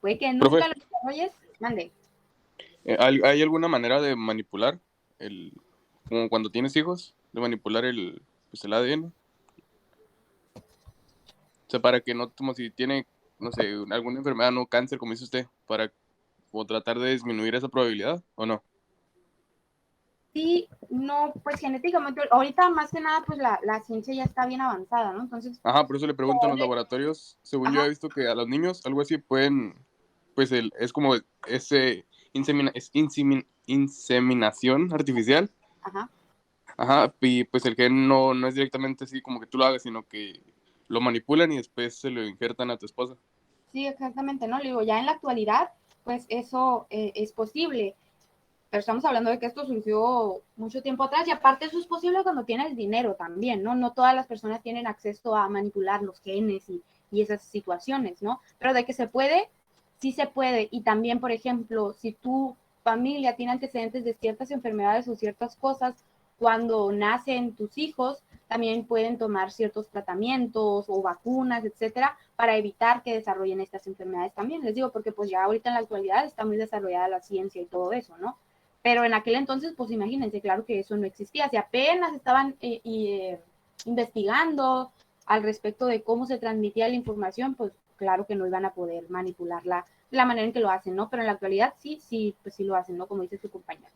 puede que Profe, nunca lo desarrolles, mande. ¿hay alguna manera de manipular como cuando tienes hijos, de manipular pues el ADN? O sea, para que no, como si tiene, no sé, alguna enfermedad, no cáncer, como dice usted, para o tratar de disminuir esa probabilidad, ¿o no? Sí, no, pues genéticamente, ahorita más que nada, pues la ciencia ya está bien avanzada, ¿no? Entonces, Ajá, por eso le pregunto en los laboratorios, según yo he ajá, visto que a los niños, algo así, pueden, pues es como ese inseminación artificial. ajá. Ajá, y pues el gen no es directamente así como que tú lo hagas, sino que lo manipulan y después se lo injertan a tu esposa. Sí, exactamente, ¿no? Le digo, ya en la actualidad, pues eso es posible, pero estamos hablando de que esto surgió mucho tiempo atrás y aparte eso es posible cuando tienes dinero también, ¿no? No todas las personas tienen acceso a manipular los genes y esas situaciones, ¿no? Pero de que se puede, sí se puede. Y también, por ejemplo, si tu familia tiene antecedentes de ciertas enfermedades o ciertas cosas, cuando nacen tus hijos, también pueden tomar ciertos tratamientos o vacunas, etcétera, para evitar que desarrollen estas enfermedades también. Les digo, porque pues ya ahorita en la actualidad está muy desarrollada la ciencia y todo eso, ¿no? Pero en aquel entonces, pues imagínense, claro que eso no existía. Si apenas estaban investigando al respecto de cómo se transmitía la información, pues claro que no iban a poder manipularla de la manera en que lo hacen, ¿no? Pero en la actualidad sí, sí, pues sí lo hacen, ¿no? Como dice su compañero.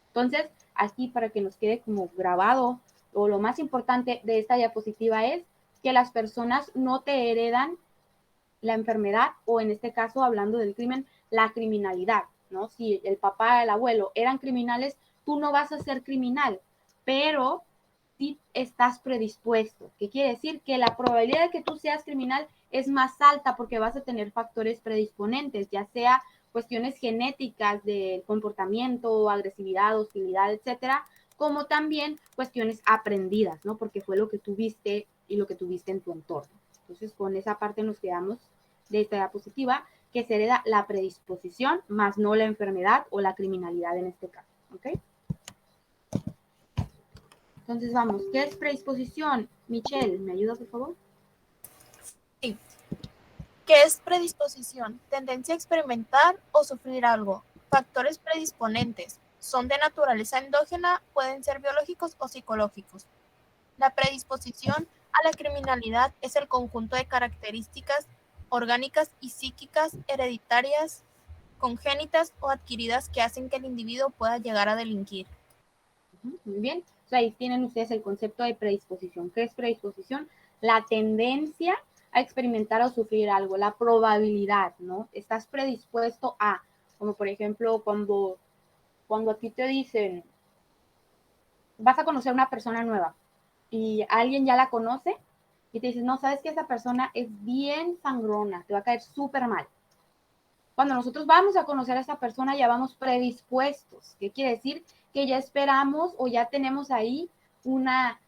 Entonces, aquí para que nos quede como grabado, o lo más importante de esta diapositiva es que las personas no te heredan la enfermedad o en este caso, hablando del crimen, la criminalidad, ¿no? Si el papá, el abuelo eran criminales, tú no vas a ser criminal, pero sí estás predispuesto. ¿Qué quiere decir? Que la probabilidad de que tú seas criminal es más alta porque vas a tener factores predisponentes, ya sea cuestiones genéticas del comportamiento, agresividad, hostilidad, etcétera, como también cuestiones aprendidas, ¿no? Porque fue lo que tuviste y lo que tuviste en tu entorno. Entonces, con esa parte nos quedamos de esta diapositiva, que se hereda la predisposición, más no la enfermedad o la criminalidad en este caso. ¿Ok? Entonces vamos, ¿qué es predisposición? Michelle, ¿me ayuda por favor? Sí. ¿Qué es predisposición? Tendencia a experimentar o sufrir algo. Factores predisponentes. Son de naturaleza endógena, pueden ser biológicos o psicológicos. La predisposición a la criminalidad es el conjunto de características orgánicas y psíquicas hereditarias, congénitas o adquiridas que hacen que el individuo pueda llegar a delinquir. Muy bien. O sea, ahí tienen ustedes el concepto de predisposición. ¿Qué es predisposición? La tendencia a experimentar o sufrir algo, la probabilidad, ¿no? Estás predispuesto a, como por ejemplo, cuando a ti te dicen, vas a conocer una persona nueva y alguien ya la conoce y te dice, no, sabes que esa persona es bien sangrona, te va a caer súper mal. Cuando nosotros vamos a conocer a esa persona ya vamos predispuestos. ¿Qué quiere decir? Que ya esperamos o ya tenemos una,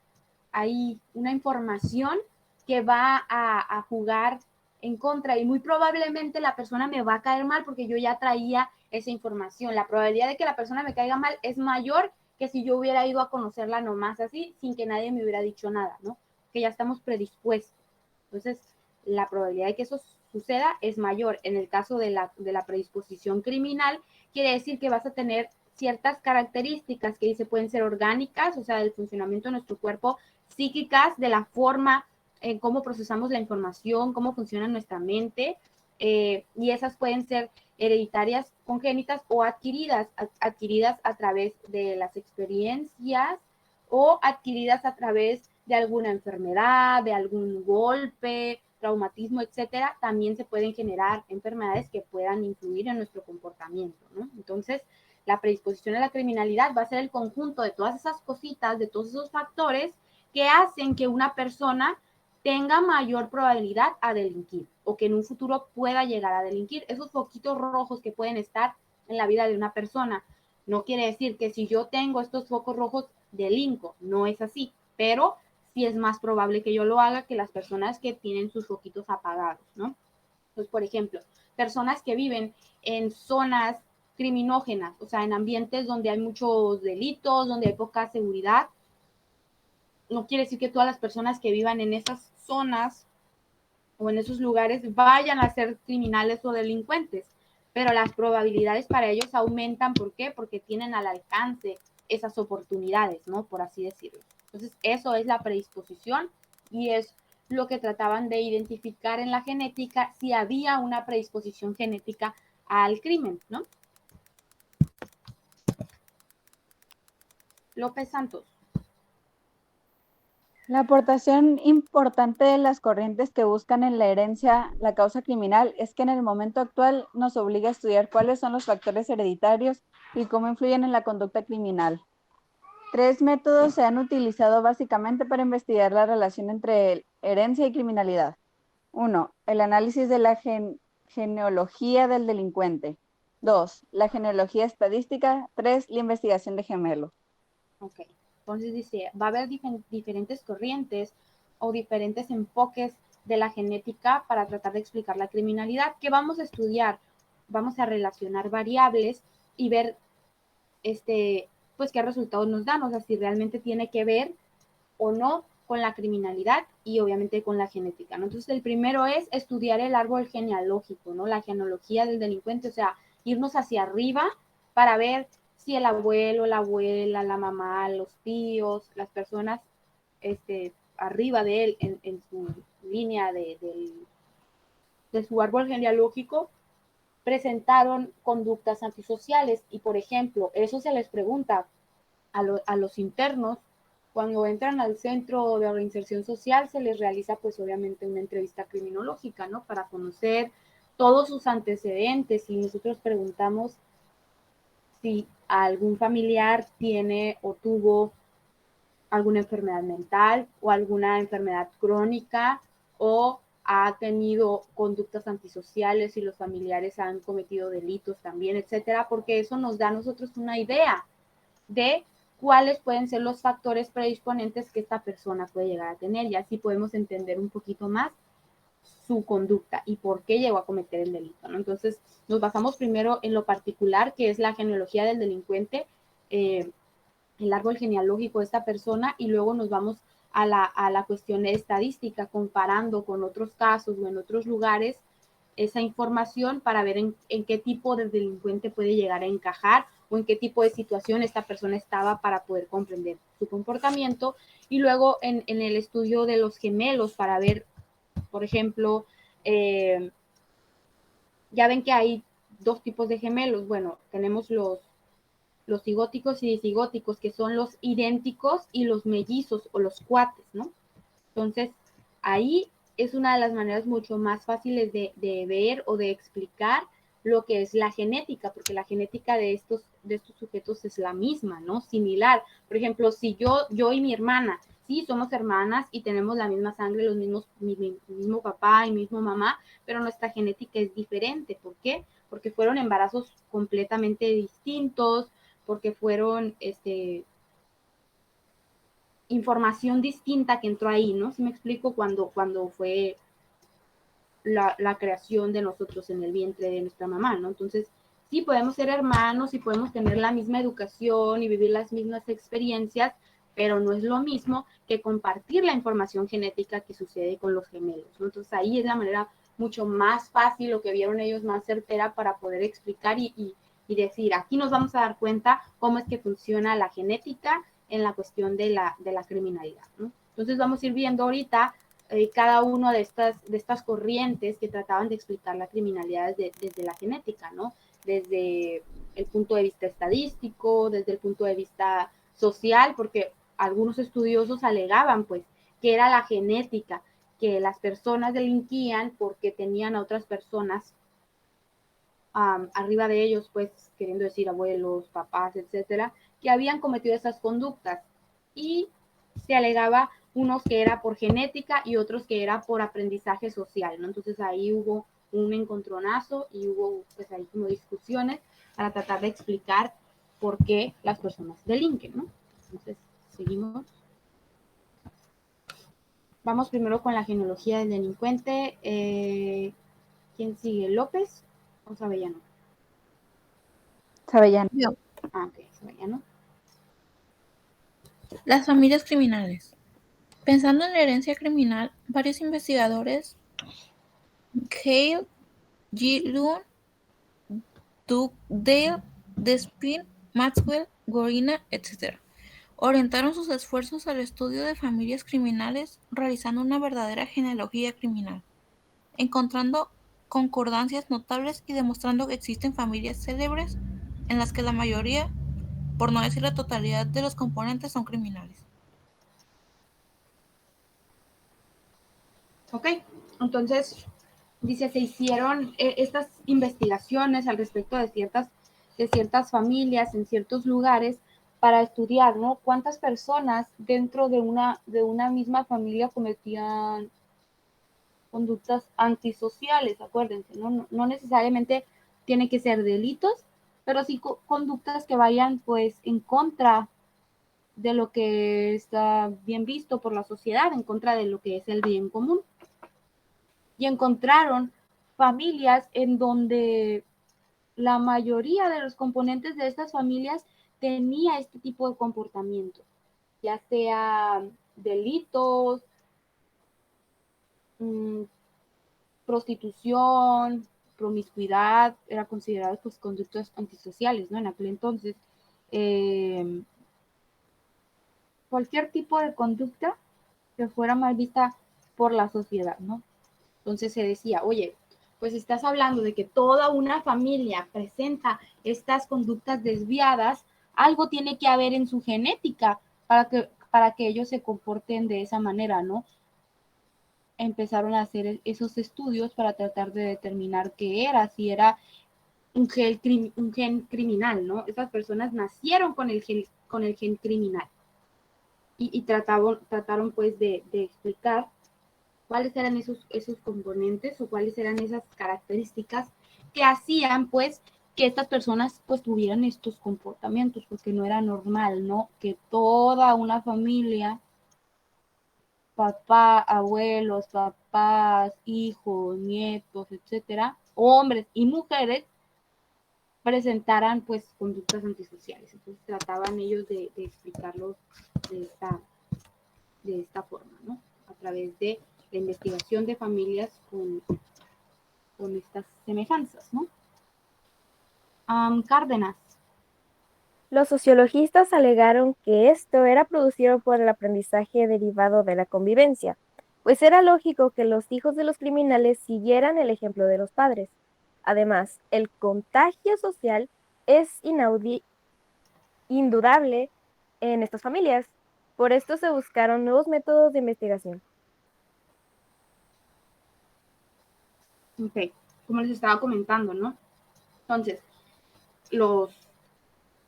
una información que va a jugar en contra y muy probablemente la persona me va a caer mal porque yo ya traía esa información. La probabilidad de que la persona me caiga mal es mayor que si yo hubiera ido a conocerla nomás así sin que nadie me hubiera dicho nada, ¿no? Que ya estamos predispuestos. Entonces, la probabilidad de que eso suceda es mayor. En el caso de la predisposición criminal, quiere decir que vas a tener ciertas características que dice pueden ser orgánicas, o sea, del funcionamiento de nuestro cuerpo, psíquicas, de la forma en cómo procesamos la información, cómo funciona nuestra mente, y esas pueden ser hereditarias, congénitas o adquiridas a través de las experiencias o adquiridas a través de alguna enfermedad, de algún golpe, traumatismo, etcétera, también se pueden generar enfermedades que puedan influir en nuestro comportamiento, ¿no? Entonces, la predisposición a la criminalidad va a ser el conjunto de todas esas cositas, de todos esos factores que hacen que una persona tenga mayor probabilidad a delinquir o que en un futuro pueda llegar a delinquir. Esos foquitos rojos que pueden estar en la vida de una persona. No quiere decir que si yo tengo estos focos rojos, delinco. No es así. Pero sí es más probable que yo lo haga que las personas que tienen sus foquitos apagados, ¿no? Pues, por ejemplo, personas que viven en zonas criminógenas, o sea, en ambientes donde hay muchos delitos, donde hay poca seguridad, no quiere decir que todas las personas que vivan en esas zonas o en esos lugares vayan a ser criminales o delincuentes, pero las probabilidades para ellos aumentan. ¿Por qué? Porque tienen al alcance esas oportunidades, ¿no? Por así decirlo. Entonces, eso es la predisposición y es lo que trataban de identificar en la genética, si había una predisposición genética al crimen, ¿no? López Santos. La aportación importante de las corrientes que buscan en la herencia la causa criminal es que en el momento actual nos obliga a estudiar cuáles son los factores hereditarios y cómo influyen en la conducta criminal. 3 métodos se han utilizado básicamente para investigar la relación entre herencia y criminalidad. 1. El análisis de la genealogía del delincuente. 2. La genealogía estadística. 3. La investigación de gemelo. Ok, entonces dice, va a haber diferentes corrientes o diferentes enfoques de la genética para tratar de explicar la criminalidad. ¿Qué vamos a estudiar? Vamos a relacionar variables y ver pues qué resultados nos dan, o sea, si realmente tiene que ver o no con la criminalidad y obviamente con la genética, ¿no? Entonces el primero es estudiar el árbol genealógico, ¿no? La genealogía del delincuente, o sea, irnos hacia arriba para ver si el abuelo, la abuela, la mamá, los tíos, las personas arriba de él en su línea de su árbol genealógico presentaron conductas antisociales y, por ejemplo, eso se les pregunta a los internos cuando entran al centro de reinserción social. Se les realiza pues obviamente una entrevista criminológica, ¿no? Para conocer todos sus antecedentes y nosotros preguntamos si algún familiar tiene o tuvo alguna enfermedad mental o alguna enfermedad crónica o ha tenido conductas antisociales y los familiares han cometido delitos también, etcétera, porque eso nos da a nosotros una idea de cuáles pueden ser los factores predisponentes que esta persona puede llegar a tener, y así podemos entender un poquito más su conducta y por qué llegó a cometer el delito, ¿no? Entonces, nos basamos primero en lo particular, que es la genealogía del delincuente, el árbol genealógico de esta persona, y luego nos vamos a la cuestión estadística, comparando con otros casos o en otros lugares esa información para ver en qué tipo de delincuente puede llegar a encajar o en qué tipo de situación esta persona estaba para poder comprender su comportamiento. Y luego en el estudio de los gemelos para ver, por ejemplo, ya ven que hay dos tipos de gemelos. Bueno, tenemos los cigóticos y disigóticos, que son los idénticos, y los mellizos o los cuates, ¿no? Entonces, ahí es una de las maneras mucho más fáciles de ver o de explicar lo que es la genética, porque la genética de estos sujetos es la misma, ¿no? Similar. Por ejemplo, si yo y mi hermana, sí, somos hermanas y tenemos la misma sangre, mismo papá y mismo mamá, pero nuestra genética es diferente. ¿Por qué? Porque fueron embarazos completamente distintos, porque fueron información distinta que entró ahí, ¿no? Si me explico, cuando fue la creación de nosotros en el vientre de nuestra mamá, ¿no? Entonces, sí podemos ser hermanos y podemos tener la misma educación y vivir las mismas experiencias, pero no es lo mismo que compartir la información genética que sucede con los gemelos, ¿no? Entonces, ahí es la manera mucho más fácil, lo que vieron ellos más certera para poder explicar y decir, aquí nos vamos a dar cuenta cómo es que funciona la genética en la cuestión de la criminalidad, ¿no? Entonces vamos a ir viendo ahorita cada una de estas corrientes que trataban de explicar la criminalidad desde la genética, ¿no? Desde el punto de vista estadístico, desde el punto de vista social, porque algunos estudiosos alegaban, pues, que era la genética, que las personas delinquían porque tenían a otras personas arriba de ellos, pues, queriendo decir abuelos, papás, etcétera, que habían cometido esas conductas, y se alegaba unos que era por genética y otros que era por aprendizaje social, ¿no? Entonces ahí hubo un encontronazo y hubo pues ahí como discusiones para tratar de explicar por qué las personas delinquen, ¿no? Entonces, seguimos. Vamos primero con la genealogía del delincuente. ¿Quién sigue? ¿López o Sabellano? Sabellano. Ok, Sabellano. Las familias criminales. Pensando en la herencia criminal, varios investigadores Hale, G. Loon, Dugdale, Despin, Maxwell, Gorina, etc. Orientaron sus esfuerzos al estudio de familias criminales, realizando una verdadera genealogía criminal, encontrando concordancias notables y demostrando que existen familias célebres en las que la mayoría, por no decir la totalidad de los componentes, son criminales. Ok, entonces dice, se hicieron estas investigaciones al respecto de ciertas familias en ciertos lugares para estudiar, ¿no? Cuántas personas dentro de una misma familia cometían conductas antisociales, acuérdense, no necesariamente tiene que ser delitos, pero sí conductas que vayan pues en contra de lo que está bien visto por la sociedad, en contra de lo que es el bien común. Y encontraron familias en donde la mayoría de los componentes de estas familias tenía este tipo de comportamiento, ya sea delitos, prostitución, promiscuidad, era considerado pues conductas antisociales, ¿no? En aquel entonces, cualquier tipo de conducta que fuera mal vista por la sociedad, ¿no? Entonces se decía, oye, pues estás hablando de que toda una familia presenta estas conductas desviadas, algo tiene que haber en su genética para que ellos se comporten de esa manera, ¿no? Empezaron a hacer esos estudios para tratar de determinar qué era, si era un gen criminal, ¿no? Esas personas nacieron con el gen criminal y trataron pues de explicar cuáles eran esos componentes o cuáles eran esas características que hacían pues que estas personas pues tuvieran estos comportamientos, porque no era normal, ¿no? Que toda una familia, papá, abuelos, papás, hijos, nietos, etcétera, hombres y mujeres, presentaran pues conductas antisociales. Entonces trataban ellos de explicarlo de esta forma, ¿no? A través de la investigación de familias con estas semejanzas, ¿no? Cárdenas. Los sociologistas alegaron que esto era producido por el aprendizaje derivado de la convivencia, pues era lógico que los hijos de los criminales siguieran el ejemplo de los padres. Además, el contagio social es indudable en estas familias. Por esto se buscaron nuevos métodos de investigación. Ok, como les estaba comentando, ¿no? Entonces, los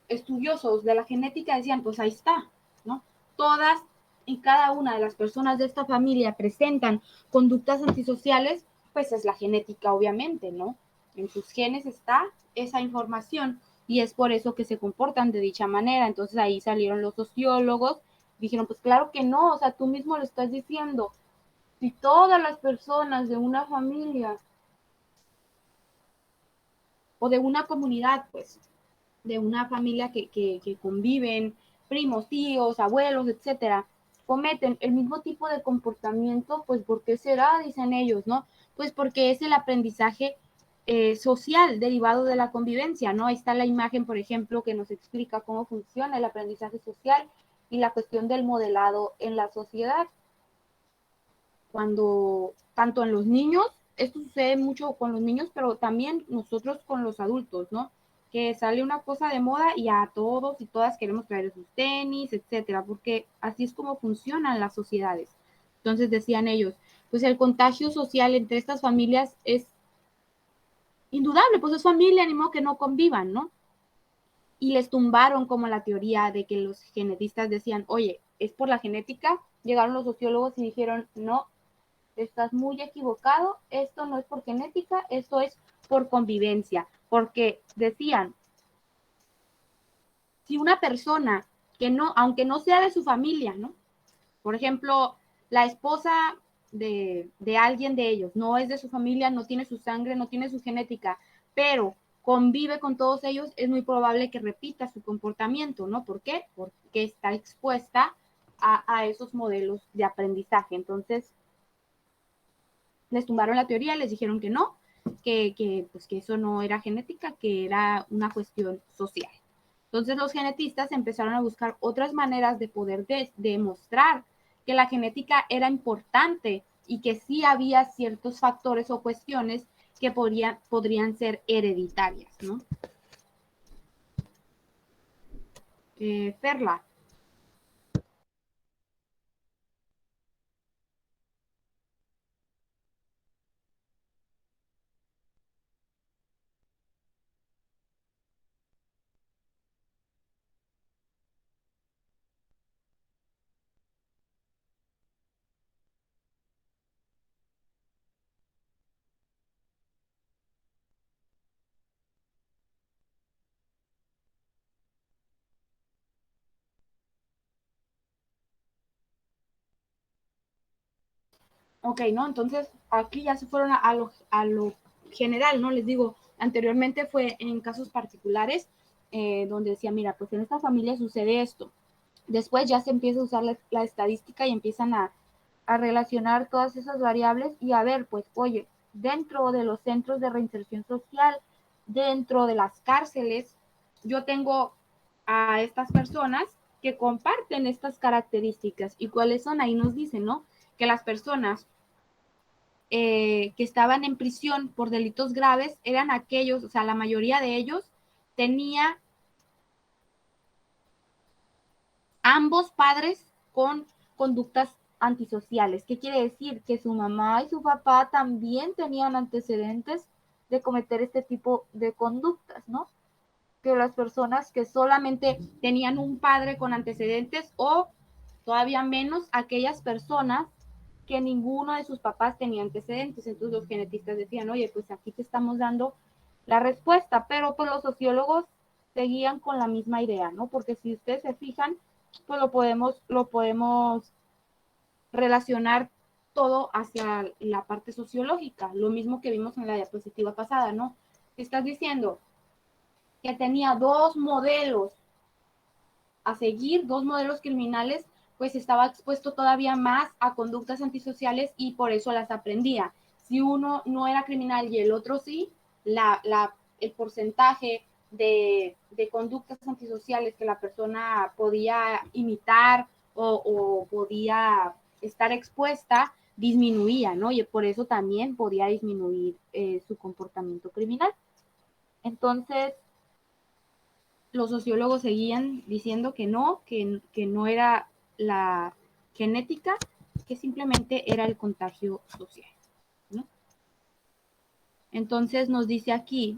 estudiosos de la genética decían, pues ahí está, ¿no? Todas y cada una de las personas de esta familia presentan conductas antisociales, pues es la genética, obviamente, ¿no? En sus genes está esa información y es por eso que se comportan de dicha manera. Entonces ahí salieron los sociólogos, dijeron, pues claro que no, o sea, tú mismo lo estás diciendo. Si todas las personas de una familia o de una comunidad, pues, de una familia que conviven, primos, tíos, abuelos, etcétera, cometen el mismo tipo de comportamiento, pues ¿por qué será? Dicen ellos, ¿no? Pues porque es el aprendizaje social derivado de la convivencia, ¿no? Ahí está la imagen, por ejemplo, que nos explica cómo funciona el aprendizaje social y la cuestión del modelado en la sociedad. Cuando, tanto en los niños, esto sucede mucho con los niños, pero también nosotros con los adultos, ¿no? Que sale una cosa de moda y a todos y todas queremos traer sus tenis, etcétera, porque así es como funcionan las sociedades. Entonces decían ellos, pues el contagio social entre estas familias es indudable, pues es familia, ni modo que no convivan, ¿no? Y les tumbaron como la teoría de que los genetistas decían, oye, es por la genética. Llegaron los sociólogos y dijeron, no, estás muy equivocado, esto no es por genética, esto es por convivencia, porque decían, si una persona que no, aunque no sea de su familia, ¿no? Por ejemplo, la esposa de alguien de ellos, no es de su familia, no tiene su sangre, no tiene su genética, pero convive con todos ellos, es muy probable que repita su comportamiento, ¿no? ¿Por qué? Porque está expuesta a esos modelos de aprendizaje. Entonces, les tumbaron la teoría, les dijeron que no, pues que eso no era genética, que era una cuestión social. Entonces los genetistas empezaron a buscar otras maneras de poder demostrar que la genética era importante y que sí había ciertos factores o cuestiones que podrían ser hereditarias, ¿no? Perla. Ok, ¿no? Entonces, aquí ya se fueron a lo general, ¿no? Les digo, anteriormente fue en casos particulares donde decía, mira, pues en esta familia sucede esto. Después ya se empieza a usar la estadística y empiezan a relacionar todas esas variables y a ver, pues, oye, dentro de los centros de reinserción social, dentro de las cárceles, yo tengo a estas personas que comparten estas características. ¿Y cuáles son? Ahí nos dicen, ¿no? Que las personas que estaban en prisión por delitos graves eran aquellos, o sea, la mayoría de ellos tenía ambos padres con conductas antisociales. ¿Qué quiere decir? Que su mamá y su papá también tenían antecedentes de cometer este tipo de conductas, ¿no? Que las personas que solamente tenían un padre con antecedentes o todavía menos aquellas personas que ninguno de sus papás tenía antecedentes. Entonces los genetistas decían, oye, pues aquí te estamos dando la respuesta, pero pues los sociólogos seguían con la misma idea, ¿no? Porque si ustedes se fijan, pues lo podemos relacionar todo hacia la parte sociológica, lo mismo que vimos en la diapositiva pasada, ¿no? Estás diciendo que tenía dos modelos a seguir, dos modelos criminales, pues estaba expuesto todavía más a conductas antisociales y por eso las aprendía. Si uno no era criminal y el otro sí, el porcentaje de conductas antisociales que la persona podía imitar o podía estar expuesta disminuía, ¿no? Y por eso también podía disminuir su comportamiento criminal. Entonces, los sociólogos seguían diciendo que no era la genética, que simplemente era el contagio social, ¿no? Entonces nos dice aquí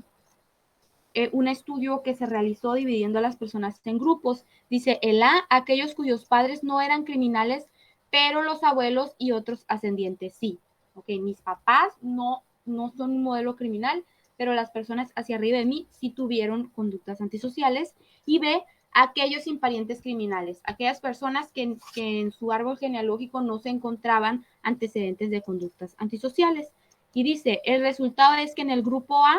un estudio que se realizó dividiendo a las personas en grupos. Dice, el A, aquellos cuyos padres no eran criminales, pero los abuelos y otros ascendientes sí. Ok, mis papás no son un modelo criminal, pero las personas hacia arriba de mí sí tuvieron conductas antisociales. Y B, aquellos sin parientes criminales, aquellas personas que en su árbol genealógico no se encontraban antecedentes de conductas antisociales. Y dice, el resultado es que en el grupo A,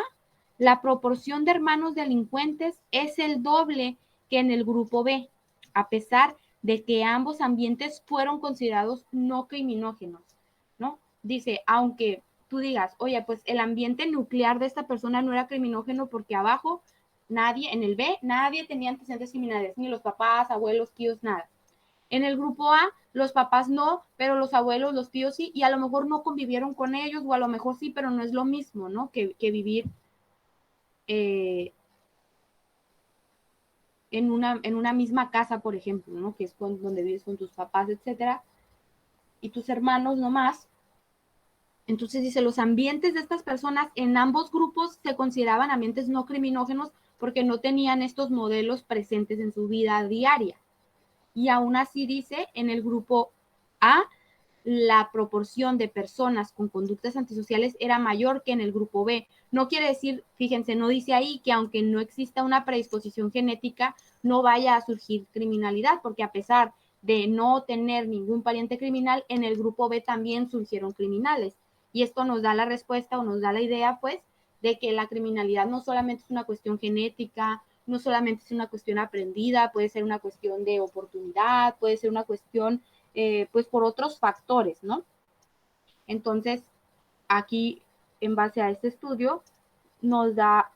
la proporción de hermanos delincuentes es el doble que en el grupo B, a pesar de que ambos ambientes fueron considerados no criminógenos, ¿no? Dice, aunque tú digas, oye, pues el ambiente nuclear de esta persona no era criminógeno porque abajo nadie, en el B, nadie tenía antecedentes criminales, ni los papás, abuelos, tíos, nada. En el grupo A, los papás no, pero los abuelos, los tíos sí, y a lo mejor no convivieron con ellos, o a lo mejor sí, pero no es lo mismo, ¿no? Que vivir en una misma casa, por ejemplo, ¿no? Que es donde vives con tus papás, etcétera, y tus hermanos nomás. Entonces dice, los ambientes de estas personas en ambos grupos se consideraban ambientes no criminógenos porque no tenían estos modelos presentes en su vida diaria. Y aún así dice, en el grupo A, la proporción de personas con conductas antisociales era mayor que en el grupo B. No quiere decir, fíjense, no dice ahí que aunque no exista una predisposición genética, no vaya a surgir criminalidad, porque a pesar de no tener ningún pariente criminal, en el grupo B también surgieron criminales. Y esto nos da la respuesta o nos da la idea, pues, de que la criminalidad no solamente es una cuestión genética, no solamente es una cuestión aprendida, puede ser una cuestión de oportunidad, puede ser una cuestión pues por otros factores, ¿no? Entonces, aquí, en base a este estudio, nos da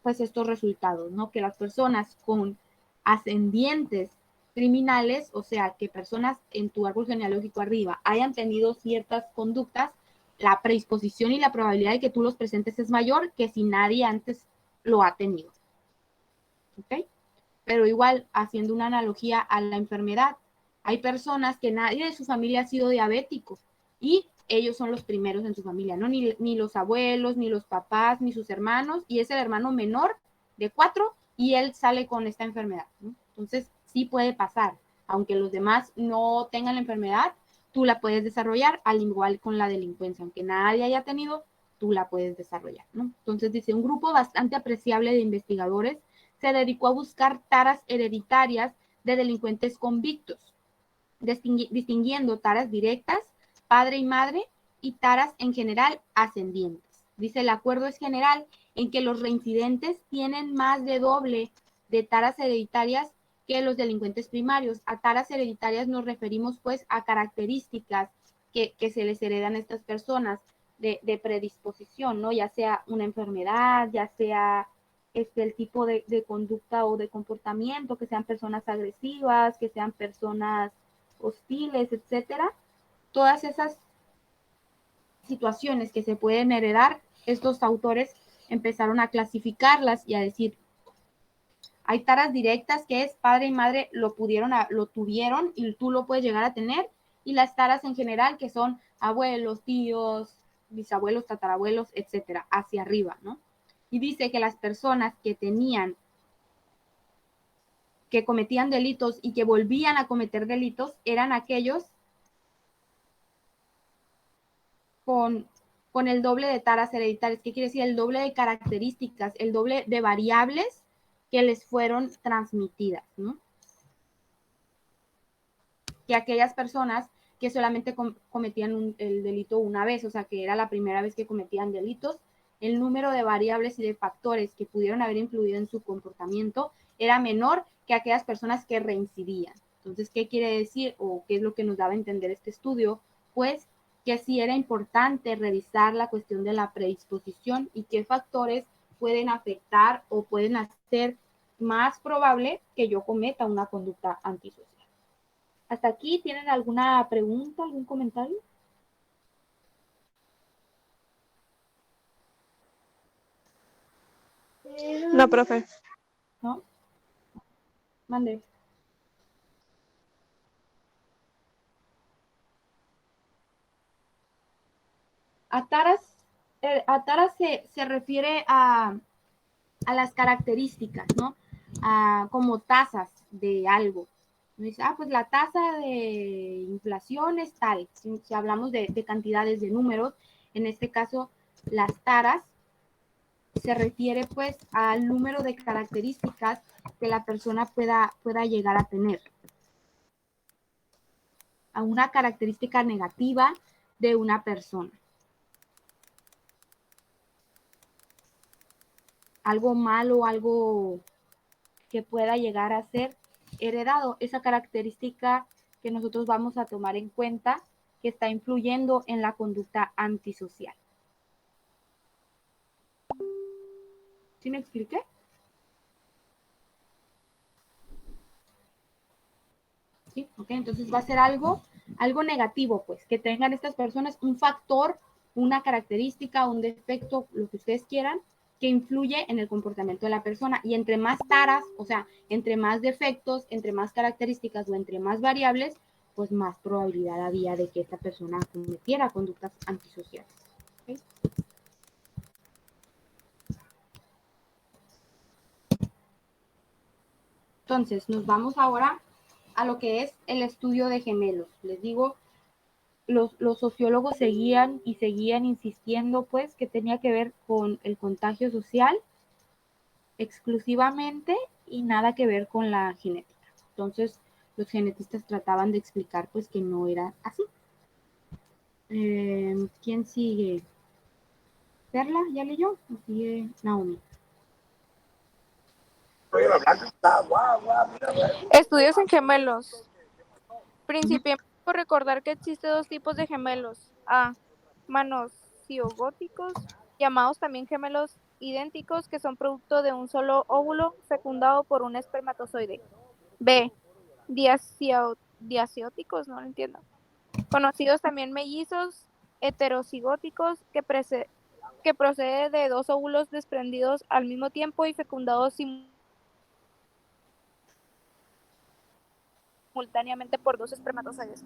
pues estos resultados, ¿no? Que las personas con ascendientes criminales, o sea, que personas en tu árbol genealógico arriba hayan tenido ciertas conductas, la predisposición y la probabilidad de que tú los presentes es mayor que si nadie antes lo ha tenido. ¿Ok? Pero igual, haciendo una analogía a la enfermedad, hay personas que nadie de su familia ha sido diabético y ellos son los primeros en su familia, ¿no? Ni los abuelos, ni los papás, ni sus hermanos, y es el hermano menor de 4 y él sale con esta enfermedad, ¿no? Entonces, sí puede pasar, aunque los demás no tengan la enfermedad, tú la puedes desarrollar, al igual con la delincuencia, aunque nadie haya tenido, tú la puedes desarrollar, ¿no? Entonces, dice, un grupo bastante apreciable de investigadores se dedicó a buscar taras hereditarias de delincuentes convictos, distinguiendo taras directas, padre y madre, y taras en general ascendientes. Dice, el acuerdo es general en que los reincidentes tienen más de doble de taras hereditarias que los delincuentes primarios. A taras hereditarias nos referimos pues a características que se les heredan a estas personas de predisposición, ¿no? Ya sea una enfermedad, ya sea el tipo de conducta o de comportamiento, que sean personas agresivas, que sean personas hostiles, etcétera. Todas esas situaciones que se pueden heredar, estos autores empezaron a clasificarlas y a decir, hay taras directas que es padre y madre lo tuvieron y tú lo puedes llegar a tener, y las taras en general que son abuelos, tíos, bisabuelos, tatarabuelos, etcétera, hacia arriba, ¿no? Y dice que las personas que cometían delitos y que volvían a cometer delitos eran aquellos con el doble de taras hereditarias. ¿Qué quiere decir? El doble de características, el doble de variables que les fueron transmitidas, ¿no? Que aquellas personas que solamente cometían el delito una vez, o sea, que era la primera vez que cometían delitos, el número de variables y de factores que pudieron haber influido en su comportamiento era menor que aquellas personas que reincidían. Entonces, ¿qué quiere decir o qué es lo que nos daba a entender este estudio? Pues que sí era importante revisar la cuestión de la predisposición y qué factores pueden afectar o pueden hacer más probable que yo cometa una conducta antisocial. ¿Hasta aquí tienen alguna pregunta, algún comentario? No, profe. ¿No? Mande. A taras se refiere a las características, ¿no? Como tasas de algo. Dice, pues la tasa de inflación es tal. Si hablamos de cantidades de números, en este caso, las taras se refiere pues al número de características que la persona pueda llegar a tener. A una característica negativa de una persona. Algo malo, algo que pueda llegar a ser heredado, esa característica que nosotros vamos a tomar en cuenta que está influyendo en la conducta antisocial. ¿Sí me expliqué? ¿Sí? Ok, entonces va a ser algo negativo, pues, que tengan estas personas un factor, una característica, un defecto, lo que ustedes quieran, que influye en el comportamiento de la persona. Y entre más taras, o sea, entre más defectos, entre más características o entre más variables, pues más probabilidad había de que esta persona cometiera conductas antisociales. ¿Okay? Entonces, nos vamos ahora a lo que es el estudio de gemelos. Les digo, los sociólogos seguían insistiendo, pues, que tenía que ver con el contagio social exclusivamente y nada que ver con la genética. Entonces, los genetistas trataban de explicar, pues, que no era así. ¿Quién sigue? ¿Perla? ¿Ya leyó? ¿O sigue Naomi? Estudios en gemelos. Principiemos por recordar que existen dos tipos de gemelos. A. Manos heterocigóticos, llamados también gemelos idénticos, que son producto de un solo óvulo fecundado por un espermatozoide. B. Diacióticos, no lo entiendo. Conocidos también mellizos heterocigóticos, que procede de dos óvulos desprendidos al mismo tiempo y fecundados simultáneamente por dos espermatozoides.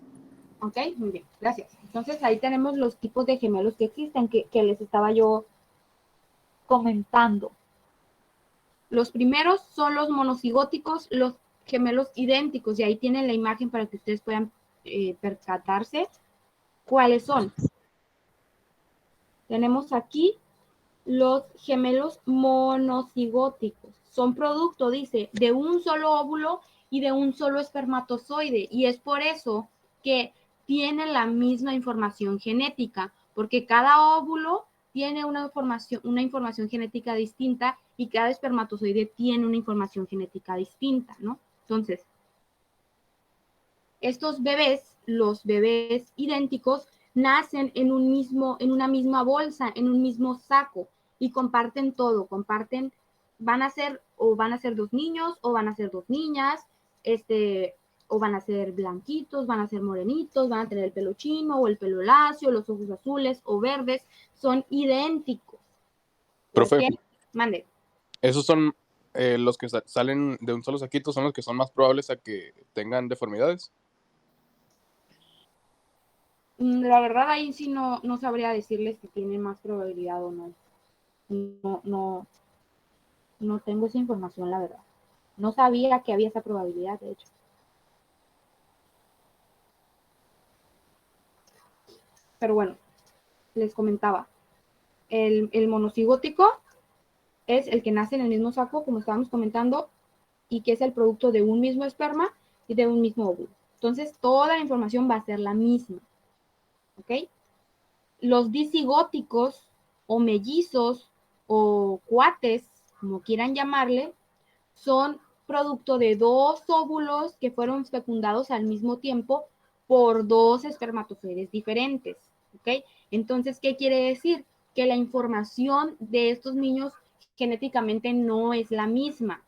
Ok, muy bien, gracias. Entonces ahí tenemos los tipos de gemelos que existen, que les estaba yo comentando. Los primeros son los monocigóticos, los gemelos idénticos, y ahí tienen la imagen para que ustedes puedan percatarse cuáles son. Tenemos aquí los gemelos monocigóticos. Son producto, dice, de un solo óvulo y de un solo espermatozoide, y es por eso que tienen la misma información genética, porque cada óvulo tiene una información genética distinta y cada espermatozoide tiene una información genética distinta, ¿no? Entonces, estos bebés, los bebés idénticos, nacen en una misma bolsa, en un mismo saco, y comparten todo, van a ser dos niños, o van a ser dos niñas, o van a ser blanquitos, van a ser morenitos, van a tener el pelo chino, o el pelo lacio, los ojos azules o verdes, son idénticos. Profe, ¿Por qué? Mande. esos son los que salen de un solo saquito, son los que son más probables a que tengan deformidades. La verdad ahí sí no sabría decirles si tienen más probabilidad o no. No tengo esa información, la verdad. No sabía que había esa probabilidad, de hecho. Pero bueno, les comentaba. El monocigótico es el que nace en el mismo saco, como estábamos comentando, y que es el producto de un mismo esperma y de un mismo óvulo. Entonces, toda la información va a ser la misma. ¿Ok? Los disigóticos o mellizos o cuates, como quieran llamarle, son producto de dos óvulos que fueron fecundados al mismo tiempo por dos espermatozoides diferentes. ¿Ok? Entonces, ¿qué quiere decir? Que la información de estos niños genéticamente no es la misma.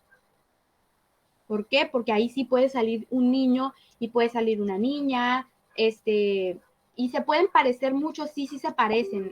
¿Por qué? Porque ahí sí puede salir un niño y puede salir una niña, y se pueden parecer mucho, sí se parecen.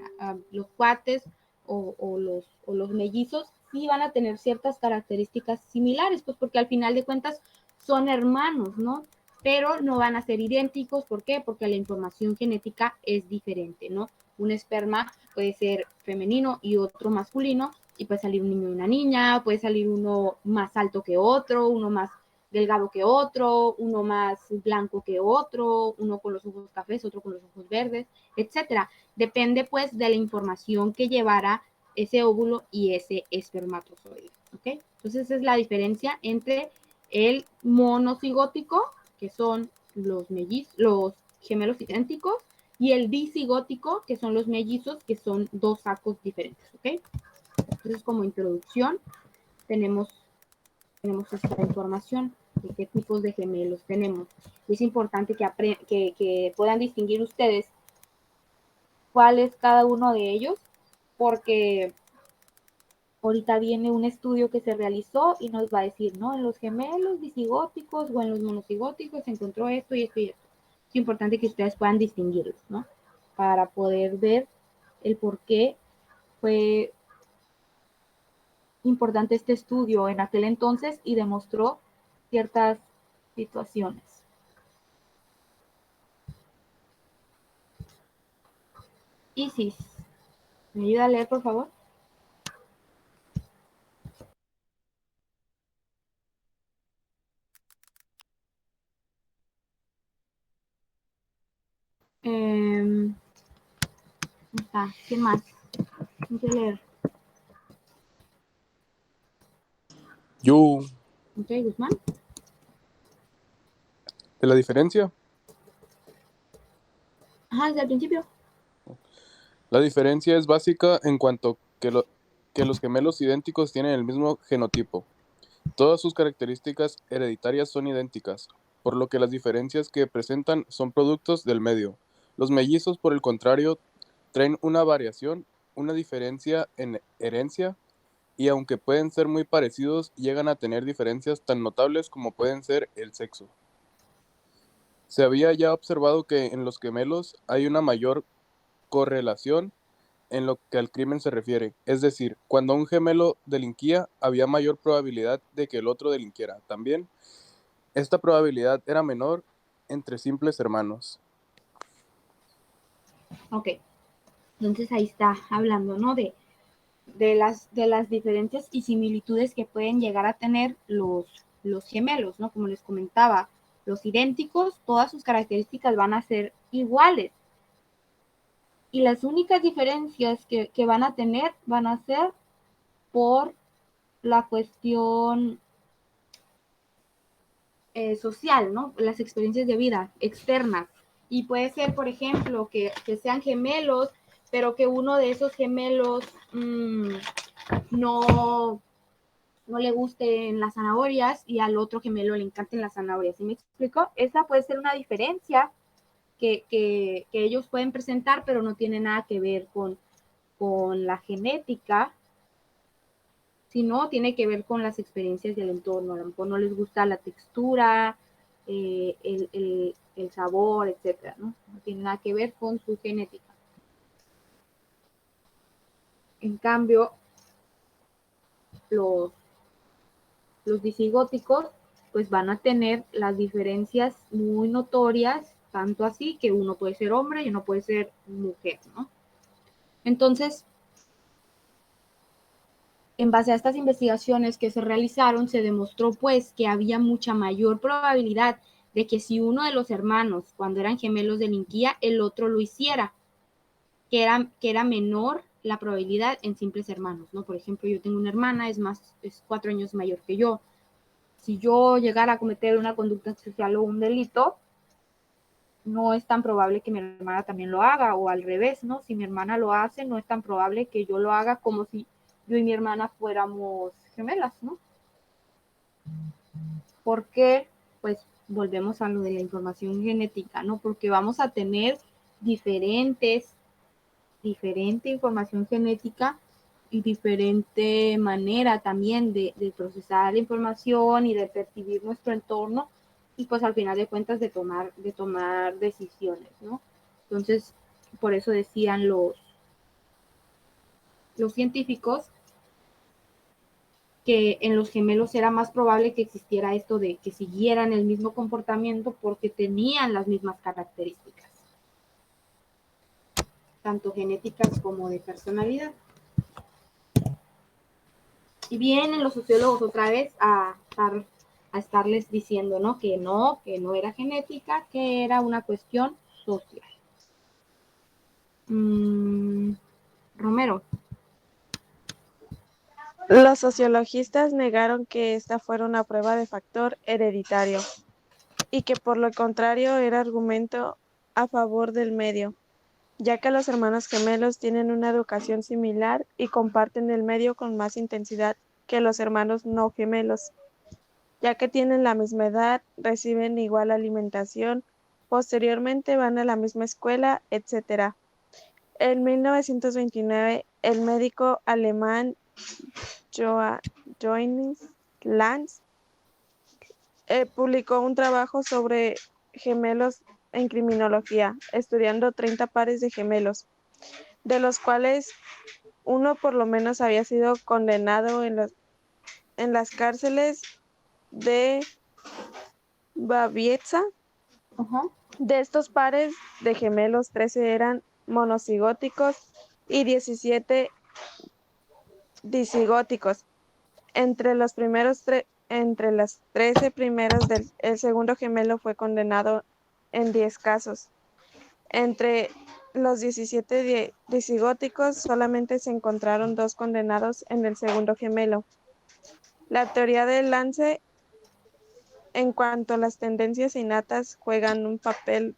Los cuates o los mellizos sí van a tener ciertas características similares, pues porque al final de cuentas son hermanos, ¿no? Pero no van a ser idénticos. ¿Por qué? Porque la información genética es diferente, ¿no? Un esperma puede ser femenino y otro masculino, y puede salir un niño y una niña, puede salir uno más alto que otro, uno más delgado que otro, uno más blanco que otro, uno con los ojos cafés, otro con los ojos verdes, etcétera. Depende pues de la información que llevara ese óvulo y ese espermatozoide, ¿ok? Entonces esa es la diferencia entre el monocigótico, que son los gemelos idénticos, y el disigótico, que son los mellizos, que son dos sacos diferentes, ¿ok? Entonces, como introducción, tenemos esta información de qué tipos de gemelos tenemos. Es importante que puedan distinguir ustedes cuál es cada uno de ellos, porque ahorita viene un estudio que se realizó y nos va a decir, ¿no? En los gemelos disigóticos o en los monocigóticos se encontró esto y esto y esto. Es importante que ustedes puedan distinguirlos, ¿no? Para poder ver el por qué fue importante este estudio en aquel entonces y demostró ciertas situaciones. Isis, ¿me ayuda a leer, por favor? Está. ¿Quién más? ¿Quién quiere leer? Yo, Ok, Guzmán. ¿de la diferencia? Ajá, desde el principio. La diferencia es básica en cuanto que los gemelos idénticos tienen el mismo genotipo. Todas sus características hereditarias son idénticas, por lo que las diferencias que presentan son productos del medio. Los mellizos, por el contrario, traen una variación, una diferencia en herencia, y aunque pueden ser muy parecidos, llegan a tener diferencias tan notables como pueden ser el sexo. Se había ya observado que en los gemelos hay una mayor correlación en lo que al crimen se refiere, es decir, cuando un gemelo delinquía, había mayor probabilidad de que el otro delinquiera. También, esta probabilidad era menor entre simples hermanos. Ok, entonces ahí está hablando, ¿no? De las diferencias y similitudes que pueden llegar a tener los gemelos, ¿no? Como les comentaba, los idénticos, todas sus características van a ser iguales. Y las únicas diferencias que van a tener van a ser por la cuestión social, ¿no? Las experiencias de vida externas. Y puede ser, por ejemplo, que sean gemelos, pero que uno de esos gemelos no le gusten las zanahorias y al otro gemelo le encanten las zanahorias. ¿Sí me explico? Esa puede ser una diferencia que ellos pueden presentar, pero no tiene nada que ver con la genética, sino tiene que ver con las experiencias del entorno. A lo mejor no les gusta la textura, el sabor, etcétera, ¿no? No tiene nada que ver con su genética. En cambio, los disigóticos pues van a tener las diferencias muy notorias, tanto así que uno puede ser hombre y uno puede ser mujer, ¿no? Entonces, en base a estas investigaciones que se realizaron, se demostró pues que había mucha mayor probabilidad de que si uno de los hermanos, cuando eran gemelos, delinquía, el otro lo hiciera, que era menor la probabilidad en simples hermanos, ¿no? Por ejemplo, yo tengo una hermana, es 4 años mayor que yo. Si yo llegara a cometer una conducta sexual o un delito, no es tan probable que mi hermana también lo haga, o al revés, ¿no? Si mi hermana lo hace, no es tan probable que yo lo haga como si yo y mi hermana fuéramos gemelas, ¿no? Porque, pues, volvemos a lo de la información genética, ¿no? Porque vamos a tener diferente información genética y diferente manera también de procesar la información y de percibir nuestro entorno y pues al final de cuentas de tomar decisiones, ¿no? Entonces, por eso decían los científicos que en los gemelos era más probable que existiera esto de que siguieran el mismo comportamiento porque tenían las mismas características, tanto genéticas como de personalidad. Y vienen los sociólogos otra vez a estarles diciendo, ¿no? Que no era genética, que era una cuestión social. Romero. Los sociologistas negaron que esta fuera una prueba de factor hereditario y que por lo contrario era argumento a favor del medio, ya que los hermanos gemelos tienen una educación similar y comparten el medio con más intensidad que los hermanos no gemelos, ya que tienen la misma edad, reciben igual alimentación, posteriormente van a la misma escuela, etc. En 1929, el médico alemán Johannes Lanz publicó un trabajo sobre gemelos en criminología, estudiando 30 pares de gemelos, de los cuales uno por lo menos había sido condenado en las cárceles de Baviera. De estos pares de gemelos, 13 eran monocigóticos y 17 disigóticos. Entre los 13 primeros el segundo gemelo fue condenado en 10 casos. Entre los 17 disigóticos solamente se encontraron 2 condenados en el segundo gemelo. La teoría de Lance en cuanto a las tendencias innatas juegan un papel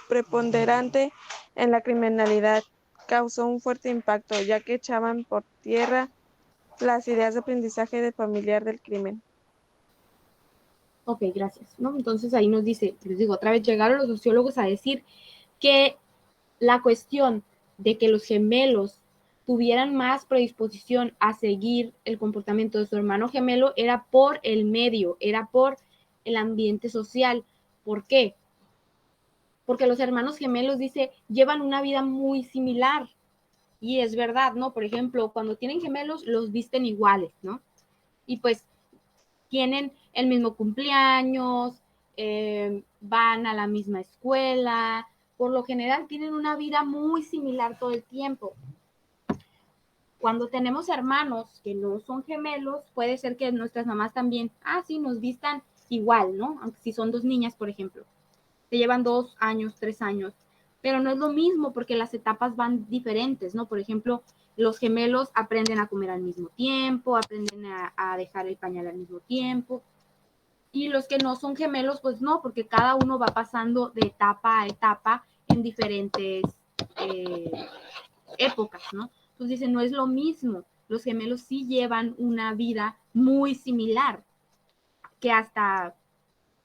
preponderante en la criminalidad, causó un fuerte impacto, ya que echaban por tierra las ideas de aprendizaje de familiar del crimen. Ok, gracias, ¿no? Entonces ahí nos dice, les digo, otra vez llegaron los sociólogos a decir que la cuestión de que los gemelos tuvieran más predisposición a seguir el comportamiento de su hermano gemelo era por el medio, era por el ambiente social. ¿Por qué? Porque los hermanos gemelos, dice, llevan una vida muy similar. Y es verdad, ¿no? Por ejemplo, cuando tienen gemelos, los visten iguales, ¿no? Y pues tienen el mismo cumpleaños, van a la misma escuela, por lo general tienen una vida muy similar todo el tiempo. Cuando tenemos hermanos que no son gemelos, puede ser que nuestras mamás también, sí, nos vistan igual, ¿no? Aunque si son dos niñas, por ejemplo, se llevan 2 años, 3 años, pero no es lo mismo porque las etapas van diferentes, ¿no? Por ejemplo, los gemelos aprenden a comer al mismo tiempo, aprenden a dejar el pañal al mismo tiempo, y los que no son gemelos, pues no, porque cada uno va pasando de etapa a etapa en diferentes épocas, ¿no? Entonces dicen, no es lo mismo. Los gemelos sí llevan una vida muy similar, que hasta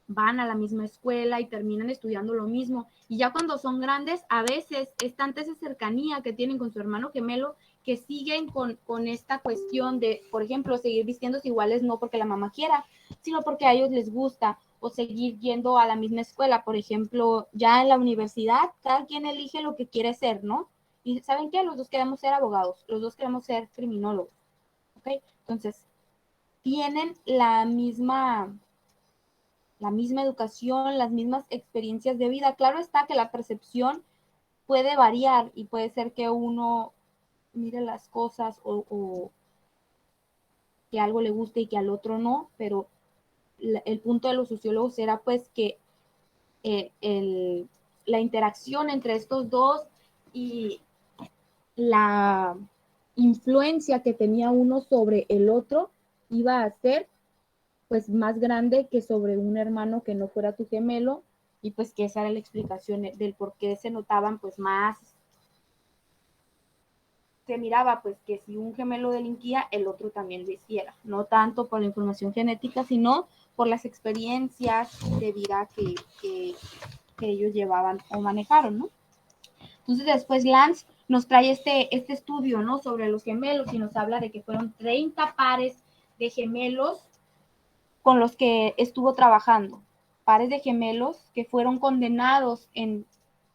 van a la misma escuela y terminan estudiando lo mismo. Y ya cuando son grandes, a veces es tanta esa cercanía que tienen con su hermano gemelo que siguen con esta cuestión de, por ejemplo, seguir vistiéndose iguales, no porque la mamá quiera, sino porque a ellos les gusta, o seguir yendo a la misma escuela. Por ejemplo, ya en la universidad, cada quien elige lo que quiere ser, ¿no? Y ¿saben qué? Los dos queremos ser abogados, los dos queremos ser criminólogos, ¿ok? Entonces, tienen la misma educación, las mismas experiencias de vida. Claro está que la percepción puede variar y puede ser que uno mire las cosas o que algo le guste y que al otro no, pero el punto de los sociólogos era pues que la interacción entre estos dos y la influencia que tenía uno sobre el otro iba a ser pues más grande que sobre un hermano que no fuera tu gemelo, y pues que esa era la explicación del por qué se notaban pues más, se miraba pues que si un gemelo delinquía, el otro también lo hiciera, no tanto por la información genética, sino por las experiencias de vida que ellos llevaban o manejaron, ¿no? Entonces después Lance nos trae este estudio, ¿no? Sobre los gemelos y nos habla de que fueron 30 pares de gemelos con los que estuvo trabajando, pares de gemelos que fueron condenados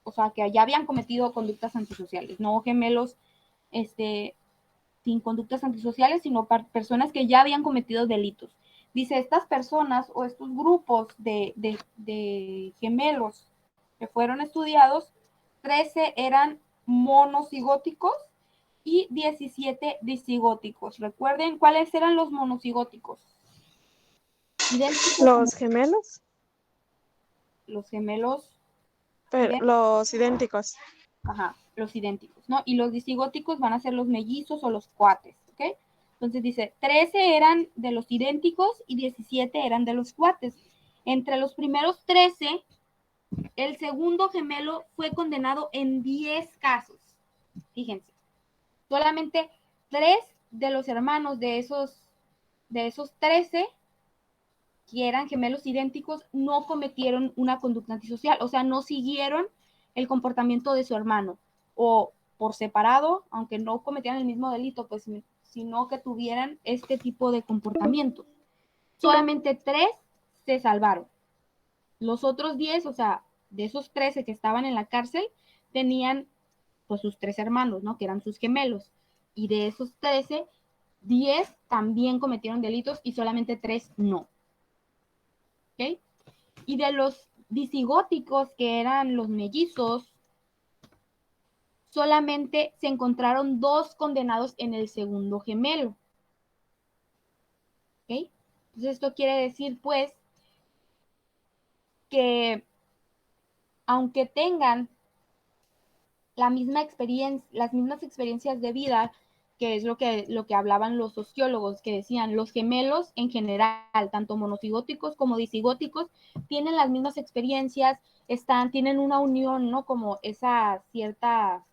o sea, que ya habían cometido conductas antisociales, no gemelos sin conductas antisociales, sino personas que ya habían cometido delitos. Dice, estas personas o estos grupos de gemelos que fueron estudiados, 13 eran monocigóticos y 17 disigóticos. Recuerden cuáles eran los monocigóticos. Los gemelos, Los gemelos. pero los idénticos. Ajá, los idénticos, ¿no? Y los disigóticos van a ser los mellizos o los cuates, ¿ok? Entonces dice, 13 eran de los idénticos y 17 eran de los cuates. Entre los primeros 13, el segundo gemelo fue condenado en 10 casos. Fíjense, solamente 3 de los hermanos de esos 13 que eran gemelos idénticos no cometieron una conducta antisocial, o sea, no siguieron el comportamiento de su hermano, o por separado, aunque no cometieran el mismo delito, pues, sino que tuvieran este tipo de comportamiento. Solamente 3 se salvaron. Los otros 10, o sea, de esos 13 que estaban en la cárcel, tenían pues sus 3 hermanos, ¿no? Que eran sus gemelos. Y de esos 13, 10 también cometieron delitos y solamente 3 no. ¿Ok? Y de los disigóticos, que eran los mellizos, solamente se encontraron 2 condenados en el segundo gemelo. ¿Ok? Entonces esto quiere decir, pues, que aunque tengan la misma experiencia, las mismas experiencias de vida, que es lo que hablaban los sociólogos, que decían, los gemelos en general, tanto monocigóticos como disigóticos, tienen las mismas experiencias, tienen una unión, ¿no? Como esa cierta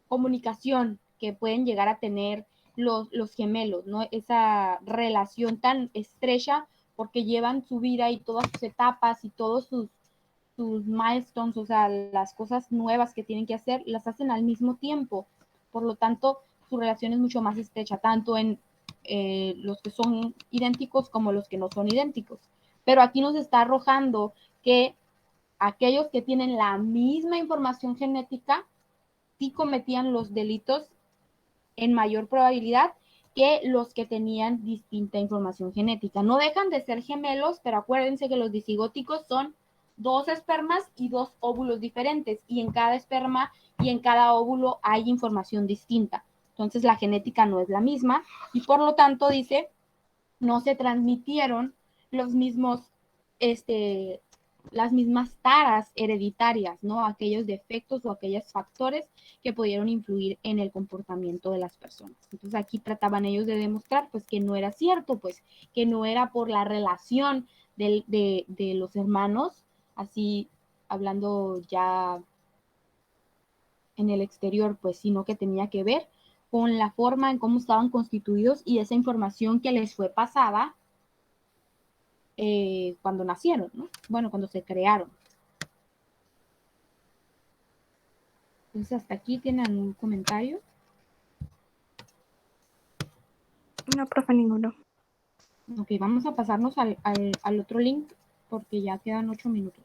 comunicación que pueden llegar a tener los gemelos, ¿no? Esa relación tan estrecha porque llevan su vida y todas sus etapas y todos sus milestones, o sea, las cosas nuevas que tienen que hacer, las hacen al mismo tiempo. Por lo tanto, su relación es mucho más estrecha, tanto en los que son idénticos como los que no son idénticos. Pero aquí nos está arrojando que aquellos que tienen la misma información genética sí cometían los delitos en mayor probabilidad que los que tenían distinta información genética. No dejan de ser gemelos, pero acuérdense que los disigóticos son 2 espermas y 2 óvulos diferentes, y en cada esperma y en cada óvulo hay información distinta. Entonces la genética no es la misma y por lo tanto dice, no se transmitieron los mismos, las mismas taras hereditarias, ¿no? Aquellos defectos o aquellos factores que pudieron influir en el comportamiento de las personas. Entonces aquí trataban ellos de demostrar pues que no era cierto, pues que no era por la relación de los hermanos, así hablando ya en el exterior, pues sino que tenía que ver con la forma en cómo estaban constituidos y esa información que les fue pasada cuando nacieron, ¿no? Bueno, cuando se crearon. Entonces, hasta aquí tienen un comentario. No, profe, ninguno. Ok, vamos a pasarnos al otro link porque ya quedan 8 minutos.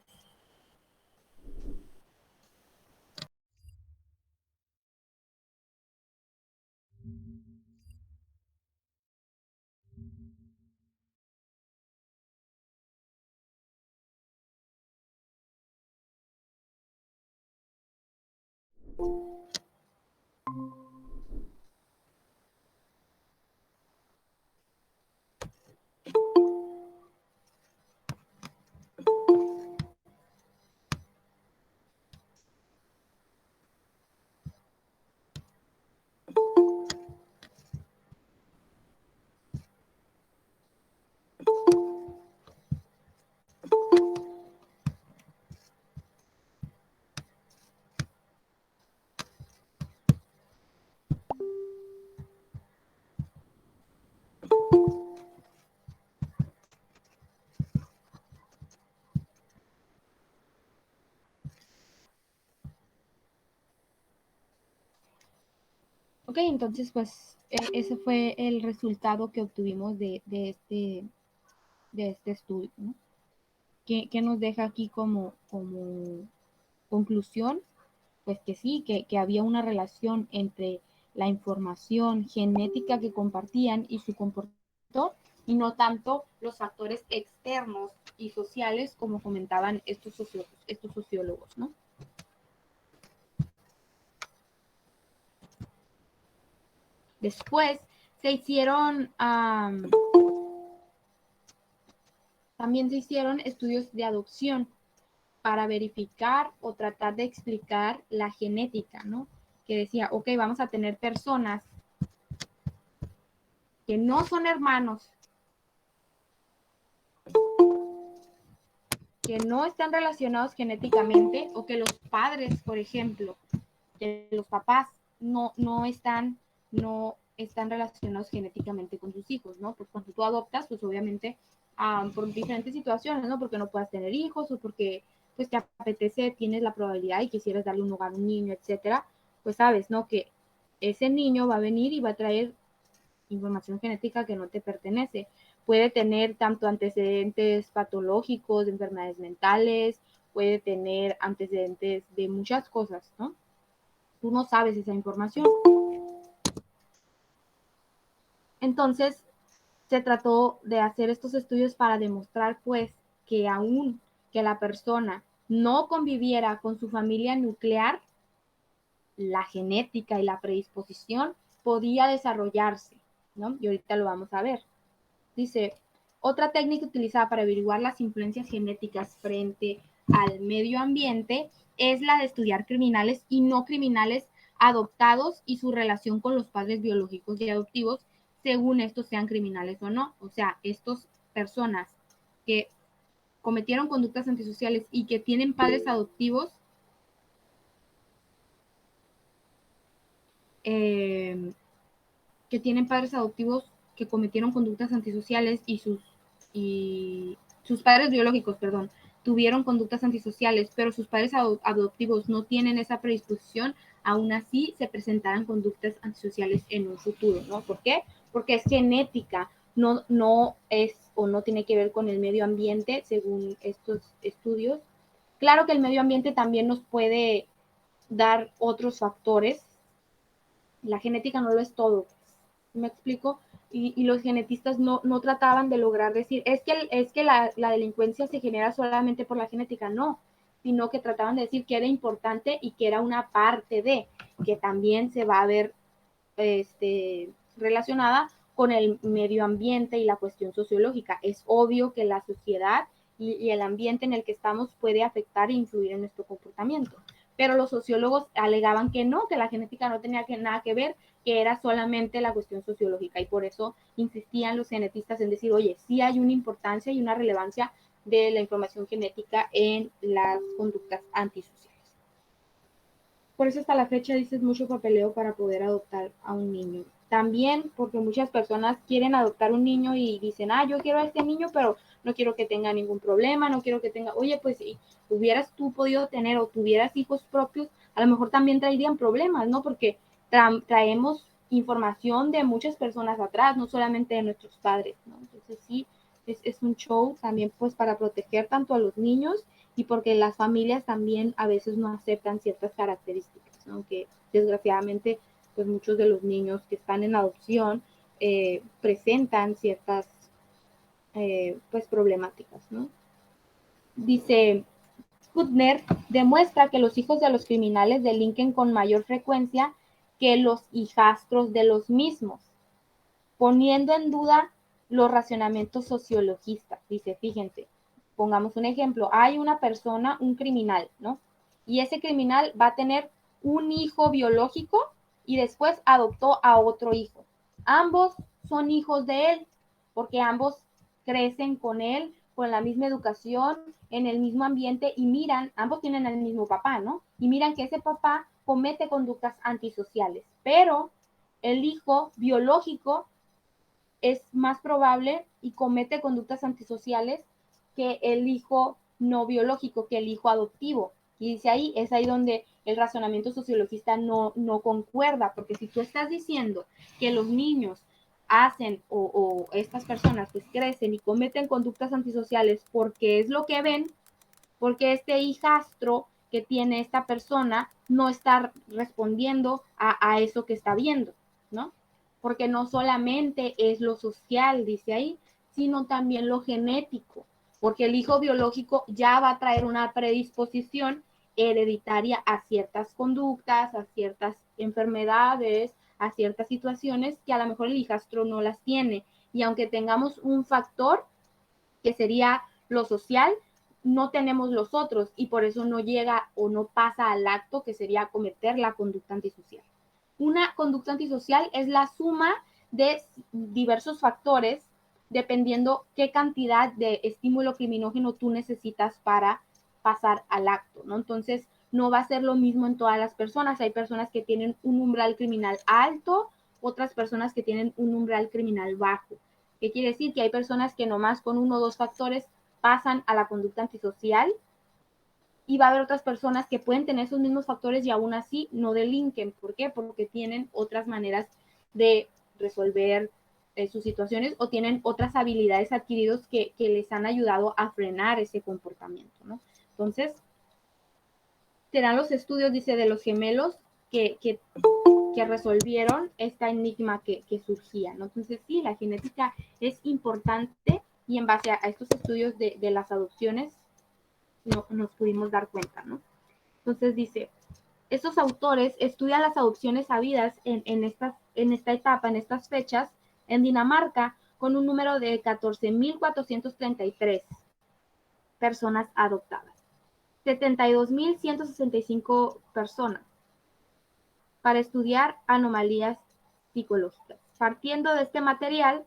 Ok, entonces pues ese fue el resultado que obtuvimos de este estudio, ¿no? ¿Qué nos deja aquí como conclusión? Pues que sí, que había una relación entre la información genética que compartían y su comportamiento, y no tanto los factores externos y sociales como comentaban estos sociólogos, ¿no? Después se hicieron, también se hicieron estudios de adopción para verificar o tratar de explicar la genética, ¿no? Que decía, ok, vamos a tener personas que no son hermanos, que no están relacionados genéticamente, o que los padres, por ejemplo, que los papás no están relacionados genéticamente con sus hijos, ¿no? Pues cuando tú adoptas, pues obviamente por diferentes situaciones, ¿no? Porque no puedas tener hijos o porque pues te apetece, tienes la probabilidad y quisieras darle un hogar a un niño, etcétera, pues sabes, ¿no? Que ese niño va a venir y va a traer información genética que no te pertenece. Puede tener tanto antecedentes patológicos, de enfermedades mentales, puede tener antecedentes de muchas cosas, ¿no? Tú no sabes esa información. Entonces, se trató de hacer estos estudios para demostrar, pues, que aún que la persona no conviviera con su familia nuclear, la genética y la predisposición podía desarrollarse, ¿no? Y ahorita lo vamos a ver. Dice, otra técnica utilizada para averiguar las influencias genéticas frente al medio ambiente es la de estudiar criminales y no criminales adoptados y su relación con los padres biológicos y adoptivos, según estos sean criminales o no. O sea, estas personas que cometieron conductas antisociales y que tienen padres adoptivos, que cometieron conductas antisociales y sus padres biológicos, perdón, tuvieron conductas antisociales, pero sus padres adoptivos no tienen esa predisposición, aún así se presentarán conductas antisociales en un futuro, ¿no? ¿Por qué? Porque es genética, no es o no tiene que ver con el medio ambiente, según estos estudios. Claro que el medio ambiente también nos puede dar otros factores. La genética no lo es todo, ¿me explico? Y los genetistas no trataban de lograr decir, es que la delincuencia se genera solamente por la genética, no, sino que trataban de decir que era importante y que era una parte de, que también se va a ver relacionada con el medio ambiente y la cuestión sociológica. Es obvio que la sociedad y el ambiente en el que estamos puede afectar e influir en nuestro comportamiento. Pero los sociólogos alegaban que no, que la genética no tenía nada que ver, que era solamente la cuestión sociológica, y por eso insistían los genetistas en decir, oye, sí hay una importancia y una relevancia de la información genética en las conductas antisociales. Por eso hasta la fecha dices mucho papeleo para poder adoptar a un niño. También porque muchas personas quieren adoptar un niño y dicen, yo quiero a este niño, pero no quiero que tenga ningún problema, no quiero que tenga, oye, pues si hubieras tú podido tener o tuvieras hijos propios, a lo mejor también traerían problemas, ¿no? Porque traemos información de muchas personas atrás, no solamente de nuestros padres, ¿no? Entonces sí, es un show también pues para proteger tanto a los niños y porque las familias también a veces no aceptan ciertas características, ¿no? Que desgraciadamente pues muchos de los niños que están en adopción presentan ciertas pues problemáticas, ¿no? Dice, Kuttner demuestra que los hijos de los criminales delinquen con mayor frecuencia que los hijastros de los mismos, poniendo en duda los racionamientos sociologistas. Dice, fíjense, pongamos un ejemplo, hay una persona, un criminal, ¿no? Y ese criminal va a tener un hijo biológico y después adoptó a otro hijo. Ambos son hijos de él, porque ambos crecen con él, con la misma educación, en el mismo ambiente y miran, ambos tienen el mismo papá, ¿no? Y miran que ese papá comete conductas antisociales, pero el hijo biológico es más probable y comete conductas antisociales que el hijo no biológico, que el hijo adoptivo. Y dice ahí, es ahí donde el razonamiento sociologista no concuerda, porque si tú estás diciendo que los niños hacen o estas personas pues crecen y cometen conductas antisociales porque es lo que ven, porque este hijastro que tiene esta persona no está respondiendo a eso que está viendo, ¿no? Porque no solamente es lo social, dice ahí, sino también lo genético, porque el hijo biológico ya va a traer una predisposición hereditaria a ciertas conductas, a ciertas enfermedades, a ciertas situaciones que a lo mejor el hijastro no las tiene. Y aunque tengamos un factor que sería lo social, no tenemos los otros y por eso no llega o no pasa al acto que sería cometer la conducta antisocial. Una conducta antisocial es la suma de diversos factores dependiendo qué cantidad de estímulo criminógeno tú necesitas para pasar al acto, ¿no? Entonces, no va a ser lo mismo en todas las personas. Hay personas que tienen un umbral criminal alto, otras personas que tienen un umbral criminal bajo. ¿Qué quiere decir? Que hay personas que nomás con 1 o 2 factores pasan a la conducta antisocial y va a haber otras personas que pueden tener esos mismos factores y aún así no delinquen. ¿Por qué? Porque tienen otras maneras de resolver sus situaciones o tienen otras habilidades adquiridas que les han ayudado a frenar ese comportamiento, ¿no? Entonces, serán los estudios, dice, de los gemelos que resolvieron esta enigma que surgía, ¿no? Entonces, sí, la genética es importante y en base a estos estudios de las adopciones nos pudimos dar cuenta, ¿no? Entonces dice, estos autores estudian las adopciones habidas en esta etapa, en estas fechas, en Dinamarca, con un número de 14.433 personas adoptadas, 72.165 personas, para estudiar anomalías psicológicas. Partiendo de este material,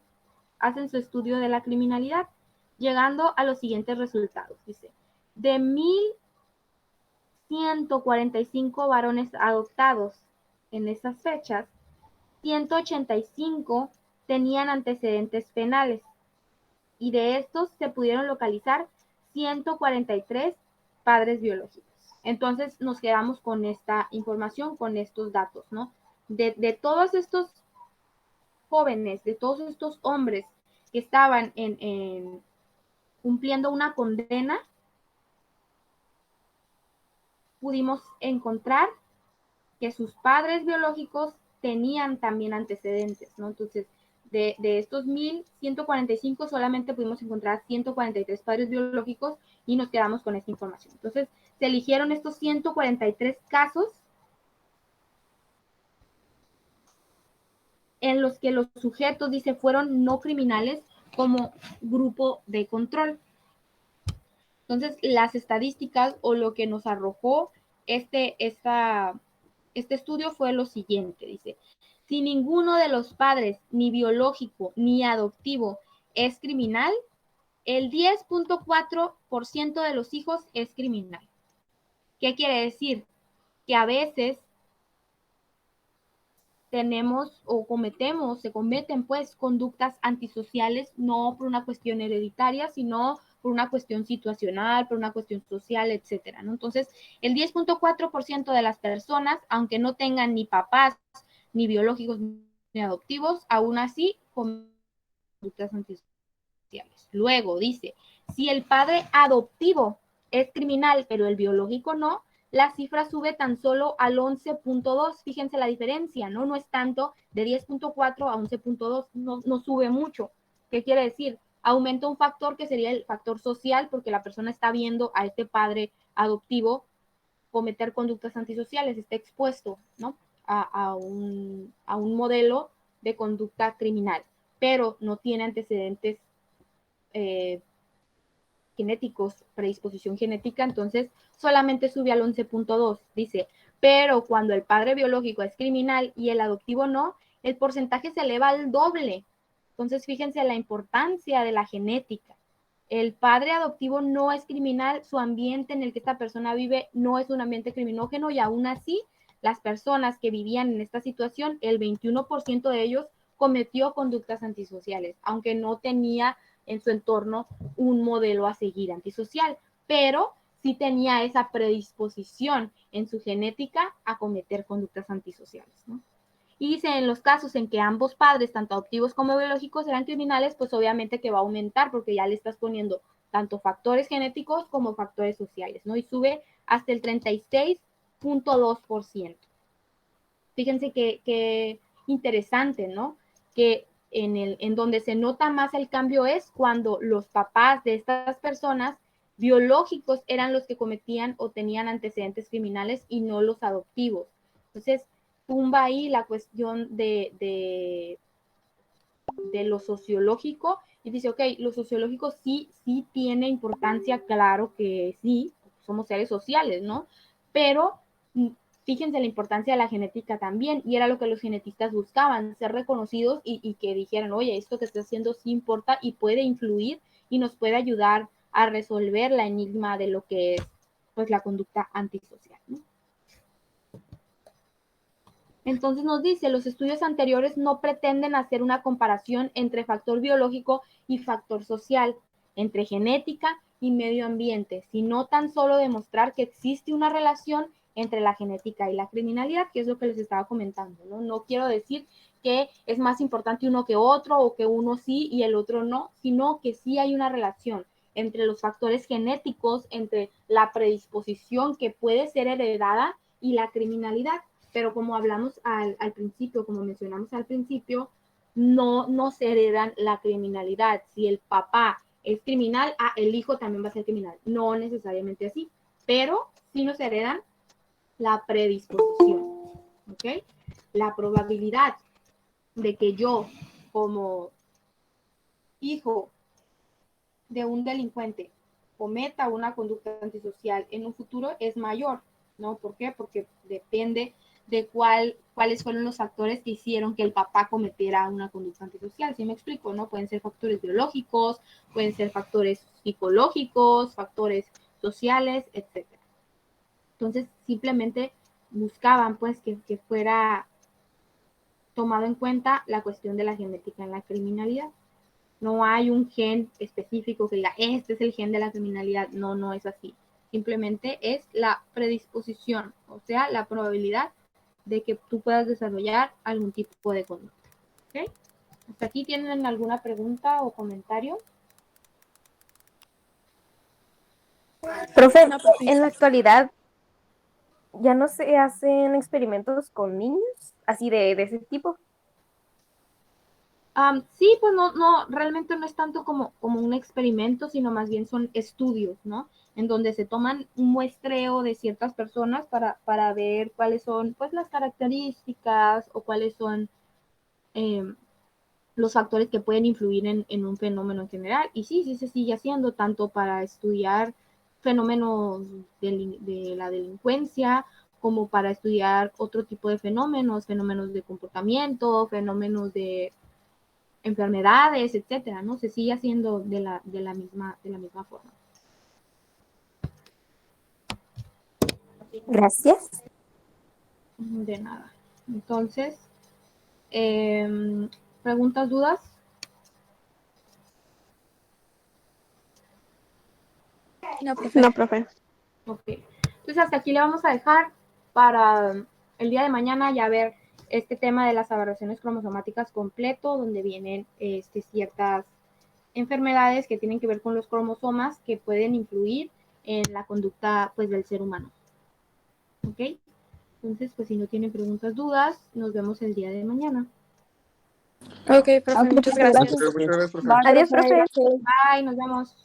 hacen su estudio de la criminalidad, llegando a los siguientes resultados. Dice, de 1.145 varones adoptados en esas fechas, 185 tenían antecedentes penales y de estos se pudieron localizar 143 padres biológicos. Entonces nos quedamos con esta información, con estos datos, ¿no? De todos estos jóvenes, de todos estos hombres que estaban cumpliendo una condena, pudimos encontrar que sus padres biológicos tenían también antecedentes, ¿no? Entonces, de estos 1.145 solamente pudimos encontrar 143 padres biológicos y nos quedamos con esta información. Entonces, se eligieron estos 143 casos en los que los sujetos, dice, fueron no criminales como grupo de control. Entonces, las estadísticas o lo que nos arrojó este estudio fue lo siguiente, dice, si ninguno de los padres, ni biológico ni adoptivo, es criminal, el 10.4% de los hijos es criminal. ¿Qué quiere decir? Que a veces tenemos o se cometen pues conductas antisociales, no por una cuestión hereditaria, sino por una cuestión situacional, por una cuestión social, etcétera, ¿no? Entonces, el 10.4% de las personas, aunque no tengan ni papás, ni biológicos, ni adoptivos, aún así cometen conductas antisociales. Luego dice, si el padre adoptivo es criminal, pero el biológico no, la cifra sube tan solo al 11.2. Fíjense la diferencia, ¿no? No es tanto de 10.4 a 11.2, no sube mucho. ¿Qué quiere decir? Aumenta un factor que sería el factor social, porque la persona está viendo a este padre adoptivo cometer conductas antisociales, está expuesto, ¿no? A un modelo de conducta criminal, pero no tiene antecedentes genéticos, predisposición genética, entonces solamente sube al 11.2, dice, pero cuando el padre biológico es criminal y el adoptivo no, el porcentaje se eleva al doble. Entonces fíjense la importancia de la genética. El padre adoptivo no es criminal, su ambiente en el que esta persona vive no es un ambiente criminógeno y aún así las personas que vivían en esta situación, el 21% de ellos cometió conductas antisociales, aunque no tenía en su entorno un modelo a seguir antisocial, pero sí tenía esa predisposición en su genética a cometer conductas antisociales, ¿no? Y dice, en los casos en que ambos padres, tanto adoptivos como biológicos, eran criminales, pues obviamente que va a aumentar porque ya le estás poniendo tanto factores genéticos como factores sociales, ¿no? Y sube hasta el 36.2%. Fíjense que interesante, ¿no? Que en donde se nota más el cambio es cuando los papás de estas personas biológicos eran los que cometían o tenían antecedentes criminales y no los adoptivos. Entonces, tumba ahí la cuestión de lo sociológico y dice, ok, lo sociológico sí tiene importancia, claro que sí, somos seres sociales, ¿no? Pero fíjense la importancia de la genética también, y era lo que los genetistas buscaban, ser reconocidos y que dijeran, oye, esto que estás haciendo sí importa y puede influir y nos puede ayudar a resolver la enigma de lo que es pues la conducta antisocial, ¿no? Entonces nos dice, los estudios anteriores no pretenden hacer una comparación entre factor biológico y factor social, entre genética y medio ambiente, sino tan solo demostrar que existe una relación entre la genética y la criminalidad, que es lo que les estaba comentando, ¿no? No quiero decir que es más importante uno que otro o que uno sí y el otro no, sino que sí hay una relación entre los factores genéticos, entre la predisposición que puede ser heredada y la criminalidad. Pero como hablamos al principio, como mencionamos al principio, no se heredan la criminalidad. Si el papá es criminal, el hijo también va a ser criminal. No necesariamente así, pero sí nos heredan la predisposición, ¿ok? La probabilidad de que yo, como hijo de un delincuente, cometa una conducta antisocial en un futuro es mayor, ¿no? ¿Por qué? Porque depende de cuáles fueron los factores que hicieron que el papá cometiera una conducta antisocial. ¿Sí me explico, no? Pueden ser factores biológicos, pueden ser factores psicológicos, factores sociales, etc. Entonces, simplemente buscaban, pues, que fuera tomado en cuenta la cuestión de la genética en la criminalidad. No hay un gen específico que diga, este es el gen de la criminalidad. No, no es así. Simplemente es la predisposición, o sea, la probabilidad de que tú puedas desarrollar algún tipo de conducta. ¿Ok? ¿Hasta aquí tienen alguna pregunta o comentario? Profe, No, profe. en la actualidad ya no se hacen experimentos con niños, así de ese tipo. Sí, pues no, realmente no es tanto como un experimento, sino más bien son estudios, ¿no? En donde se toman un muestreo de ciertas personas para ver cuáles son, pues, las características o cuáles son los factores que pueden influir en un fenómeno en general. Y sí se sigue haciendo tanto para estudiar fenómenos de la delincuencia como para estudiar otro tipo de fenómenos de comportamiento, fenómenos de enfermedades, etcétera, ¿no? Se sigue haciendo de la misma forma. Gracias. De nada. Entonces, ¿preguntas, dudas? No, profe. No, profe. Ok. Entonces, hasta aquí le vamos a dejar para el día de mañana ya ver este tema de las aberraciones cromosomáticas completo, donde vienen ciertas enfermedades que tienen que ver con los cromosomas que pueden influir en la conducta, pues, del ser humano. ¿Ok? Entonces, pues si no tienen preguntas, dudas, nos vemos el día de mañana. Ok, profe, Ok, muchas profe, gracias. Muchas gracias, profe. Bye, Adiós, profe. profe. Bye, nos vemos.